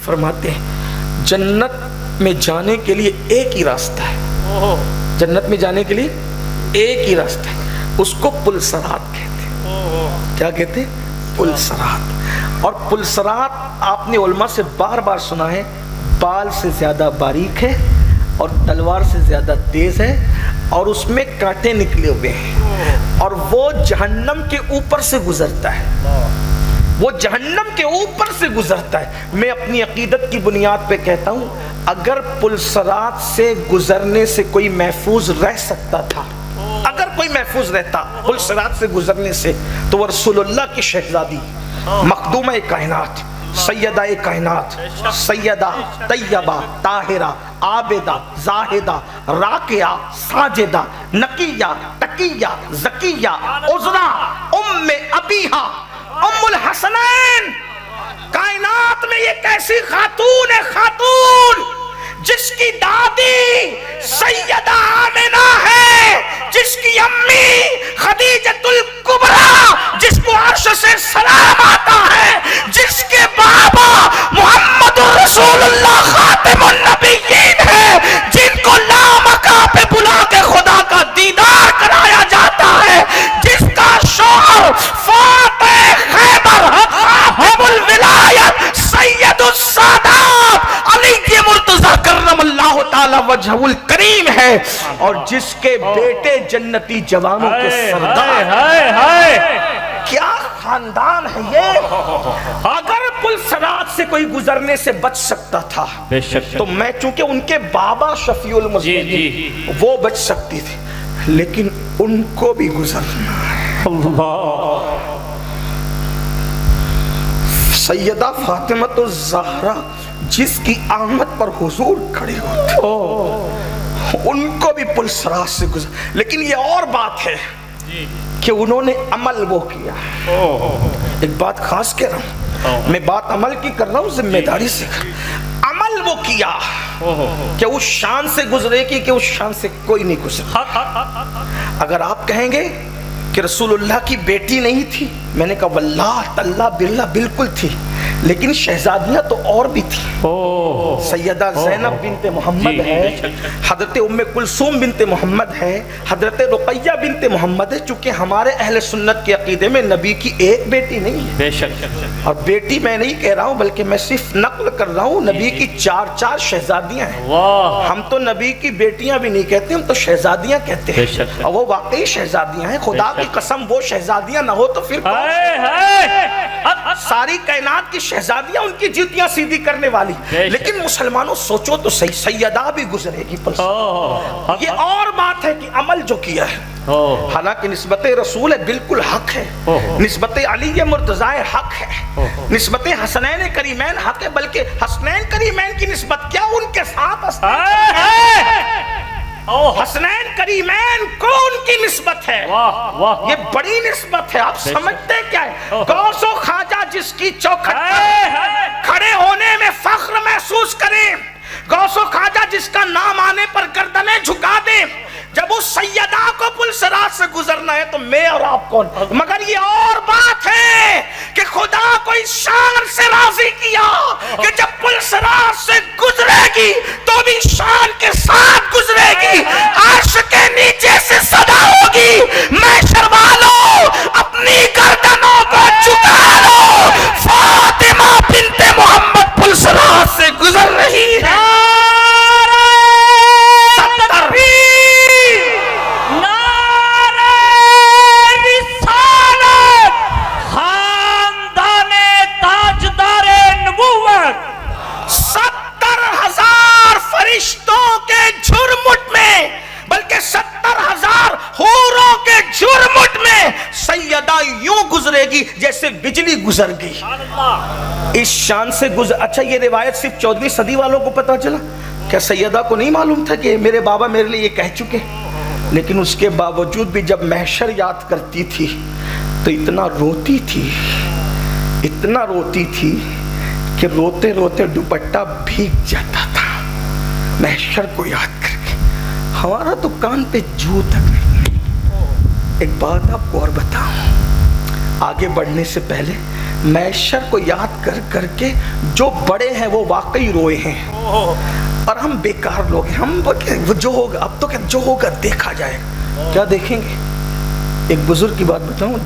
فرماتے ہیں جنت میں جانے کے لیے ایک ہی راستہ ہے، جنت میں جانے کے لیے ایک ہی راستہ ہے، اس کو پل صراط کہتے ہیں۔ کیا کہتے ہیں؟ پل صراط۔ اور پل صراط آپ نے علماء سے بار بار سنا ہے، بال سے زیادہ باریک ہے اور تلوار سے زیادہ تیز ہے اور اس میں کانٹے نکلے ہوئے ہیں اور وہ جہنم کے اوپر سے گزرتا ہے، وہ جہنم کے اوپر سے گزرتا ہے۔ میں اپنی عقیدت کی بنیاد پہ کہتا ہوں اگر پل صراط سے گزرنے سے کوئی محفوظ رہ سکتا تھا، اگر کوئی محفوظ رہتا پل صراط سے گزرنے سے، تو وہ رسول اللہ کی شہزادی مخدومہ کائنات سیدہ کائنات سیدہ طیبہ طاہرہ عابدہ زاہدہ راکعہ ساجدہ نقیہ تقیہ زکیہ عذرا ام ابیہا ام الحسنین، کائنات میں یہ کیسی خاتون ہے، خاتون جس کی دادی سیدہ آمنہ ہے، جس کی امی خدیجۃ الکبریٰ، جس کو عرش سے سلام آتا ہے، جس کے بابا محمد رسول اللہ خاتم النبیین ہے، جن کو لامکہ پہ بلا کے خدا کا دیدار کرایا جاتا ہے، جس کا شوہر فاتح خیبر صاحب الولایت سید السادات علی مرتضی کرم اللہ تعالی وجہ الکریم ہے، اور جس کے بیٹے جنتی جوانوں کے سردار۔ کیا خاندان ہے یہ! اگر پل صراط سے کوئی گزرنے سے بچ سکتا تھا تو میں چونکہ ان کے بابا شفیع المذنبین وہ بچ سکتی تھی، لیکن ان کو بھی گزرنا ہے۔ سیدہ فاطمہ الزہرا جس کی آمد پر حضور کھڑے ہوتے، ان کو بھی پل صراط سے گزر، لیکن یہ اور بات ہے کہ انہوں نے عمل وہ کیا۔ ایک بات خاص کہہ رہا ہوں، میں بات عمل کی کر رہا ہوں، ذمہ داری سے عمل وہ کیا کہ اس شان سے گزرے کی کہ اس شان سے کوئی نہیں گزرا۔ اگر آپ کہیں گے کہ رسول اللہ کی بیٹی نہیں تھی، میں نے کہا واللہ تاللہ باللہ بالکل تھی، لیکن شہزادیاں تو اور بھی تھی۔ سیدہ زینب بنت محمد ہے، حضرت ام کلثوم بنت محمد ہے، حضرت رقیہ بنت محمد ہے، چونکہ ہمارے اہل سنت کے عقیدے میں نبی کی ایک بیٹی نہیں ہے، اور بیٹی میں نہیں کہہ رہا ہوں بلکہ میں صرف نقل کر رہا ہوں، نبی کی چار شہزادیاں ہیں۔ ہم تو نبی کی بیٹیاں بھی نہیں کہتے، ہم تو شہزادیاں کہتے ہیں، اور وہ واقعی شہزادیاں ہیں۔ خدا کی قسم وہ شہزادیاں نہ ہو تو پھر ساری کائنات کی شہزادیاں ان کی جوتیاں سیدھی کرنے والی، لیکن مسلمانوں سوچو تو صحیح، سیدہ بھی گزرے گی پر یہ اور بات ہے کہ عمل جو کیا ہے، حالانکہ نسبت رسول ہے بالکل حق ہے، نسبت علی مرتضی حق ہے، نسبت حسنین کریمین حق ہے، بلکہ حسنین کریمین کی نسبت کیا ان کے ساتھ حسنین کریمین کو ان کی نسبت ہے، یہ بڑی نسبت ہے۔ آپ سمجھتے کیا ہے؟ غوث و خواجہ جس کی چوکھٹ پر کھڑے ہونے میں فخر محسوس کریں، غوث و خواجہ جس کا نام آنے پر گردنیں جھکا دیں، جب اس سیدہ کو پل صراط سے گزرنا ہے تو میں اور آپ کون؟ مگر یہ اور بات ہے کہ خدا کو اس شان سے راضی کیا کہ جب پل صراط سے گزرے گی تو بھی شان کے ساتھ گزرے گی، عرش کے نیچے سے صدا ہوگی، محشر والوں اپنی گردنوں کو جھکا لو، فاطمہ بنت محمد پل صراط سے گزر رہی ہے۔ یوں گزرے گی جیسے بجلی گزر گئی، اس شان سے گزر۔ اچھا یہ روایت صرف 14ویں صدی والوں کو پتا چلا، کیا سیدہ کو نہیں معلوم تھا کہ میرے بابا میرے لیے یہ کہہ چکے؟ لیکن اس کے باوجود بھی جب محشر یاد کرتی تھی تو اتنا روتی تھی، اتنا روتی تھی کہ روتے روتے دوپٹہ بھیگ جاتا تھا محشر کو یاد کر کے۔ ہمارا تو کان پہ جو تک نہیں۔ ایک بات آپ کو اور بتاؤں، آگے بڑھنے سے پہلے محشر کو یاد کر کر کے جو بڑے ہیں وہ واقعی روئے ہیں، اور ہم بیکار لوگ ہیں، ہم وہ جو ہوگا اب تو کہ جو ہوگا دیکھا جائے. کیا دیکھیں گے؟ ایک بزرگ کی بات بتاؤں.